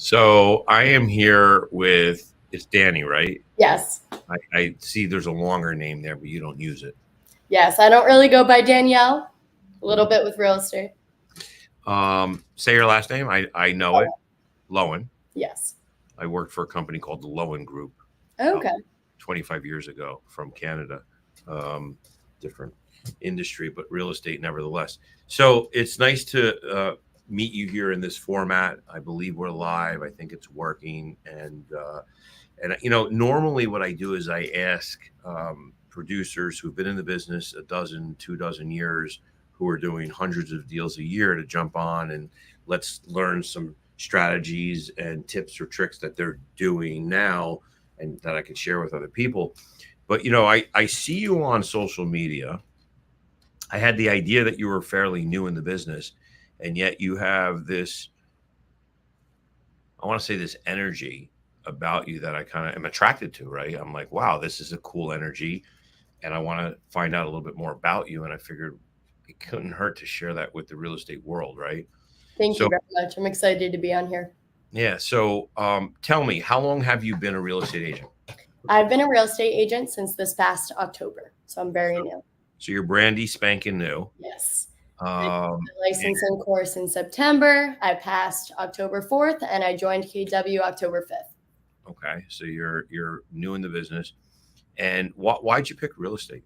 So I am here with, it's Dani, right? Yes. I see there's a longer name there, but you don't use it. Yes. I don't really go by Danielle. A little bit with real estate. Say your last name. I know it. Loewen. Yes. I worked for a company called the Loewen Group about Okay. 25 years ago from Canada. Different industry, but real estate nevertheless. So it's nice to meet you here in this format. I believe we're live. I think it's working. Normally what I do is I ask producers who've been in the business a dozen, 2 dozen years, who are doing hundreds of deals a year to jump on and let's learn some strategies and tips or tricks that they're doing now and that I could share with other people. But I see you on social media. I had the idea that you were fairly new in the business, and yet you have this, I want to say, this energy about you that I kind of am attracted to, right? I'm like, wow, this is a cool energy. And I want to find out a little bit more about you. And I figured it couldn't hurt to share that with the real estate world, right? Thank you So, very much. I'm excited to be on here. yeah. So, tell me, how long have you been a real estate agent? I've been a real estate agent since this past October, so I'm very new. So you're brandy spanking new. Yes. I did Um, the licensing course in September. I passed October 4th, and I joined KW October 5th. okay. So you're new in the business, and why'd you pick real estate?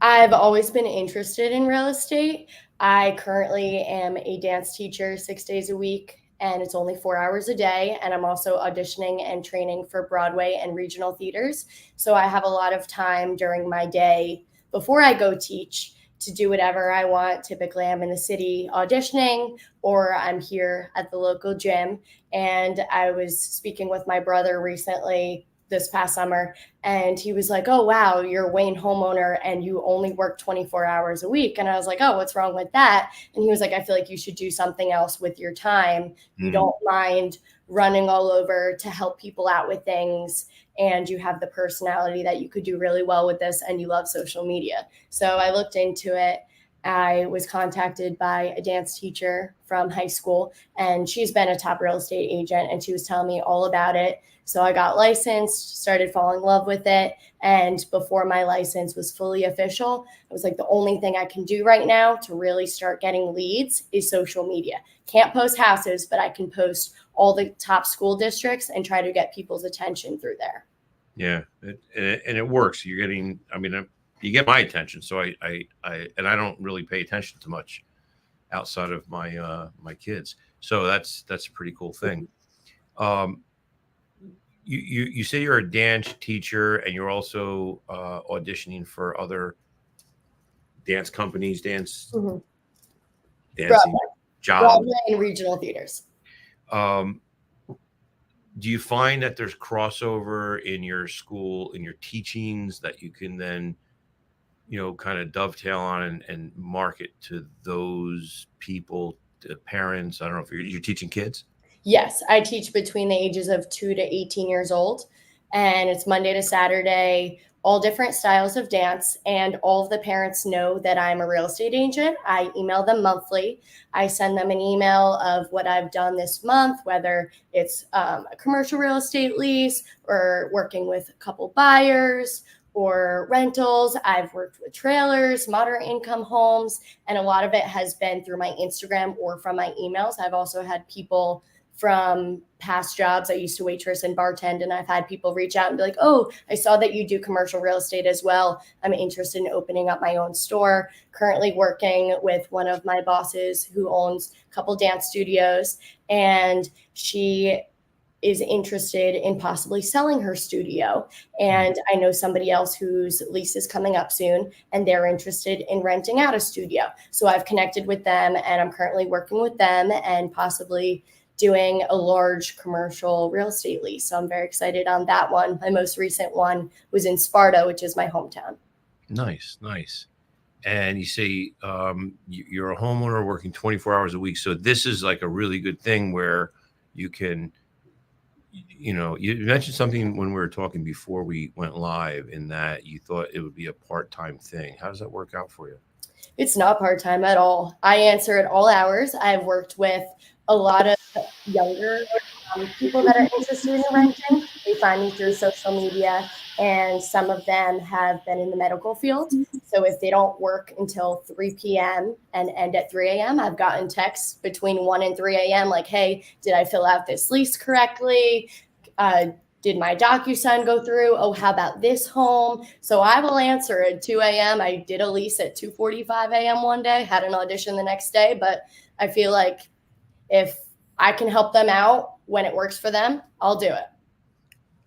I've always been interested in real estate. I currently am a dance teacher 6 days a week, and it's only 4 hours a day. And I'm also auditioning and training for Broadway and regional theaters. So I have a lot of time during my day before I go teach to do whatever I want. Typically, I'm in the city auditioning, or I'm here at the local gym. And I was speaking with my brother recently this past summer, and he was like, oh, wow, you're a Wayne homeowner and you only work 24 hours a week. And I was like, oh, what's wrong with that? And he was like, I feel like you should do something else with your time. You don't mind running all over to help people out with things. And you have the personality that you could do really well with this, and you love social media. So I looked into it. I was contacted by a dance teacher from high school, and she's been a top real estate agent, and she was telling me all about it. So I got licensed, started falling in love with it. And before my license was fully official, I was like, the only thing I can do right now to really start getting leads is social media. Can't post houses, but I can post all the top school districts and try to get people's attention through there. Yeah, and it works. You're getting, I mean, you get my attention. So I don't really pay attention to much outside of my kids. So that's a pretty cool thing. You say you're a dance teacher, and you're also auditioning for other dance companies, dancing jobs. Broadway and regional theaters. Do you find that there's crossover in your school, in your teachings, that you can then, kind of dovetail on and market to those people, the parents? I don't know if you're teaching kids. Yes, I teach between the ages of 2 to 18 years old, and it's Monday to Saturday, all different styles of dance. And all of the parents know that I'm a real estate agent. I email them monthly. I send them an email of what I've done this month, whether it's a commercial real estate lease or working with a couple buyers or rentals. I've worked with trailers, moderate income homes, and a lot of it has been through my Instagram or from my emails. I've also had people from past jobs. I used to waitress and bartend, and I've had people reach out and be like, oh, I saw that you do commercial real estate as well. I'm interested in opening up my own store. Currently working with one of my bosses who owns a couple dance studios, and she is interested in possibly selling her studio. And I know somebody else whose lease is coming up soon, and they're interested in renting out a studio. So I've connected with them, and I'm currently working with them and possibly doing a large commercial real estate lease. So I'm very excited on that one. My most recent one was in Sparta, which is my hometown. Nice. And you say you're a homeowner working 24 hours a week. So this is like a really good thing where you can, you mentioned something when we were talking before we went live, in that you thought it would be a part-time thing. How does that work out for you? It's not part-time at all. I answer at all hours. I've worked with a lot of younger people that are interested in renting. They find me through social media, and some of them have been in the medical field. So if they don't work until 3 p.m. and end at 3 a.m., I've gotten texts between 1 and 3 a.m. like, hey, did I fill out this lease correctly? Did my DocuSign go through? Oh, how about this home? So I will answer at 2 a.m. I did a lease at 2:45 a.m. one day, had an audition the next day, but I feel like if I can help them out when it works for them, I'll do it.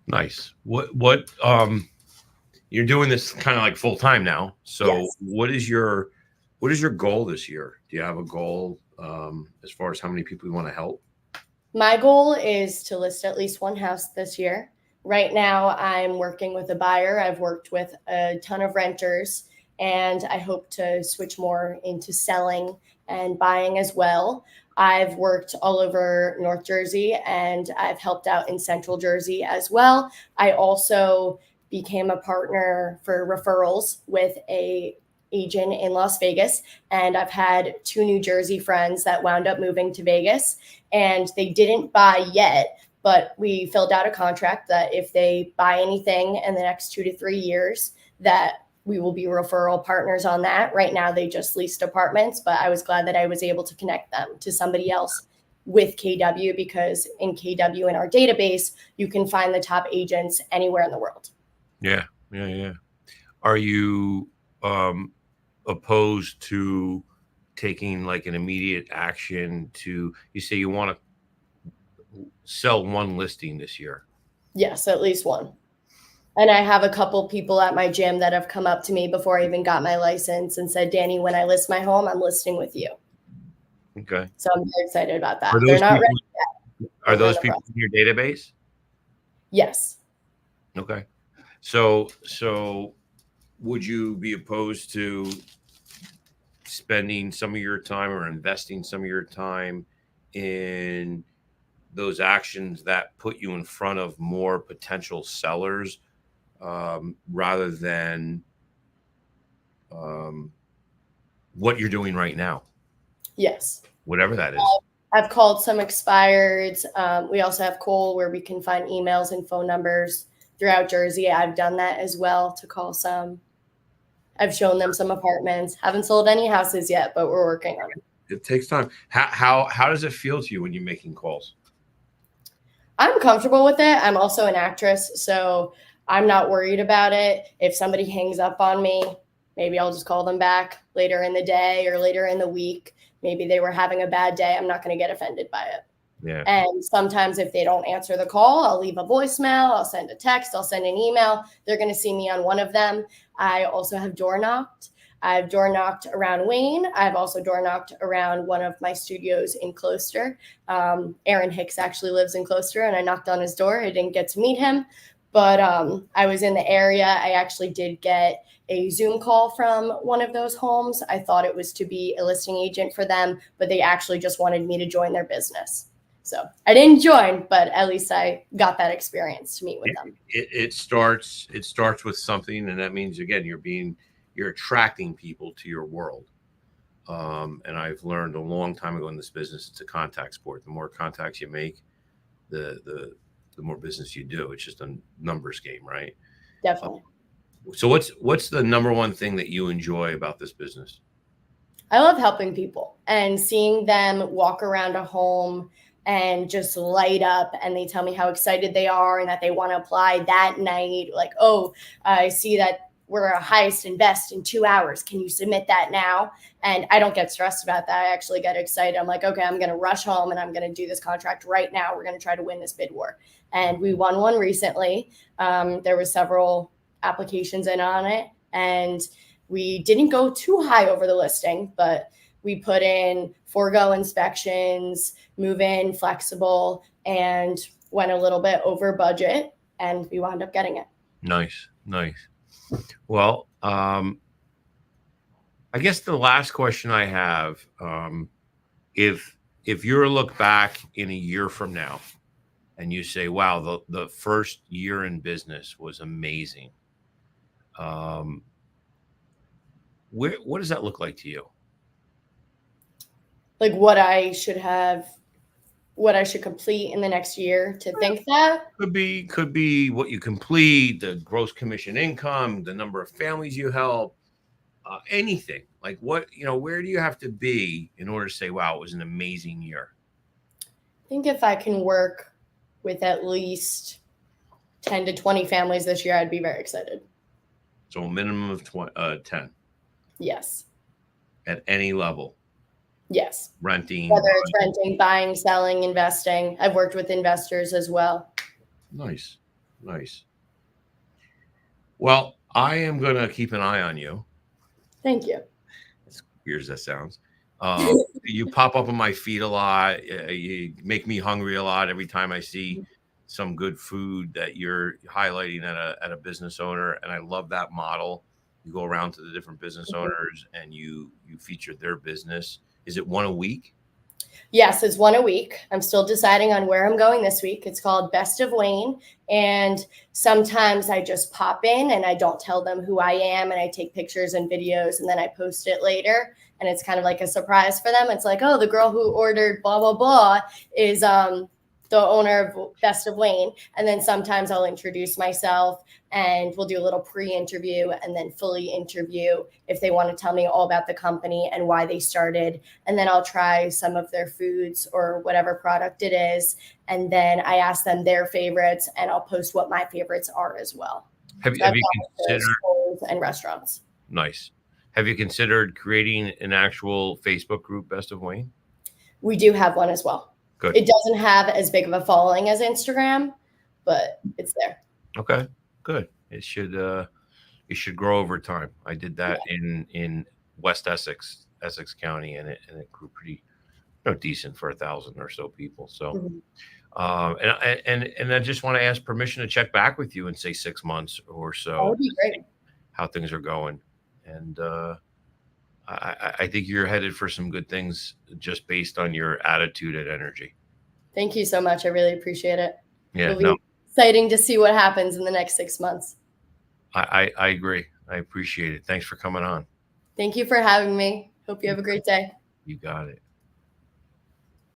Nice. You're doing this kind of like full time now. So Yes. what is your goal this year? Do you have a goal as far as how many people you want to help? My goal is to list at least one house this year. Right now, I'm working with a buyer. I've worked with a ton of renters, and I hope to switch more into selling and buying as well. I've worked all over North Jersey, and I've helped out in Central Jersey as well. I also became a partner for referrals with a agent in Las Vegas, and I've had two New Jersey friends that wound up moving to Vegas, and they didn't buy yet, but we filled out a contract that if they buy anything in the next 2 to 3 years, that we will be referral partners on that. Right now, they just leased apartments, but I was glad that I was able to connect them to somebody else with KW, because in KW, in our database, you can find the top agents anywhere in the world. Yeah. Are you opposed to taking like an immediate action to, you say you want to sell one listing this year? Yes, at least one. And I have a couple people at my gym that have come up to me before I even got my license and said, Dani, when I list my home, I'm listing with you. Okay. So I'm very excited about that. Are They're those not people, ready yet. are those people in your database? Yes. Okay. So would you be opposed to spending some of your time or investing some of your time in those actions that put you in front of more potential sellers rather than what you're doing right now? Yes. Whatever that is. I've called some expireds. We also have Cole, where we can find emails and phone numbers throughout Jersey. I've done that as well to call some. I've shown them some apartments. Haven't sold any houses yet, but we're working on it. It takes time. How does it feel to you when you're making calls? I'm comfortable with it. I'm also an actress, so I'm not worried about it. If somebody hangs up on me, maybe I'll just call them back later in the day or later in the week. Maybe they were having a bad day. I'm not going to get offended by it. Yeah. And sometimes if they don't answer the call, I'll leave a voicemail, I'll send a text, I'll send an email. They're going to see me on one of them. I also have door knocked. I've door knocked around Wayne. I've also door knocked around one of my studios in Closter. Aaron Hicks actually lives in Closter, and I knocked on his door. I didn't get to meet him, but I was in the area. I actually did get a Zoom call from one of those homes. I thought it was to be a listing agent for them, but they actually just wanted me to join their business. So I didn't join, but at least I got that experience to meet with them. It starts with something, and that means, again, you're attracting people to your world. And I've learned a long time ago in this business, it's a contact sport. The more contacts you make, the more business you do. It's just a numbers game, right? Definitely. So what's the number one thing that you enjoy about this business? I love helping people and seeing them walk around a home and just light up, and they tell me how excited they are and that they want to apply that night. Like, oh, I see that we're a highest and best in 2 hours. Can you submit that now? And I don't get stressed about that. I actually get excited. I'm like, okay, I'm going to rush home and I'm going to do this contract right now. We're going to try to win this bid war. And we won one recently. There were several applications in on it, and we didn't go too high over the listing, but we put in forego inspections, move in flexible, and went a little bit over budget, and we wound up getting it. Nice. Well, I guess the last question I have, if you're to look back in a year from now and you say, wow, the first year in business was amazing. What does that look like to you? Like what I should have what I should complete in the next year to think that. Could be what you complete, the gross commission income, the number of families you help, anything. Like what, where do you have to be in order to say, wow, it was an amazing year? I think if I can work with at least 10 to 20 families this year, I'd be very excited. So a minimum of 10 Yes. at any level. Yes. Renting. Whether it's renting, buying, selling, investing. I've worked with investors as well. Nice. Well, I am going to keep an eye on you. Thank you. As weird as that sounds. You pop up on my feed a lot. You make me hungry a lot every time I see some good food that you're highlighting at a business owner. And I love that model. You go around to the different business owners and you feature their business. Is it one a week? Yes, it's one a week. I'm still deciding on where I'm going this week. It's called Best of Wayne. And sometimes I just pop in and I don't tell them who I am, and I take pictures and videos and then I post it later. And it's kind of like a surprise for them. It's like, oh, the girl who ordered blah, blah, blah is the owner of Best of Wayne. And then sometimes I'll introduce myself and we'll do a little pre-interview and then fully interview if they want to tell me all about the company and why they started. And then I'll try some of their foods or whatever product it is. And then I ask them their favorites and I'll post what my favorites are as well. Have you considered schools and restaurants? Nice. Have you considered creating an actual Facebook group, Best of Wayne? We do have one as well. Good. It doesn't have as big of a following as Instagram, but it's there. Okay, good. It should grow over time. I did that in West Essex County, and it grew pretty decent for 1,000 or so people. So, and I just want to ask permission to check back with you in say 6 months or so. That would be great. How things are going, and I think you're headed for some good things just based on your attitude and energy. Thank you so much. I really appreciate it. Yeah, It'll be exciting to see what happens in the next 6 months. I agree. I appreciate it. Thanks for coming on. Thank you for having me. Hope you have a great day. You got it.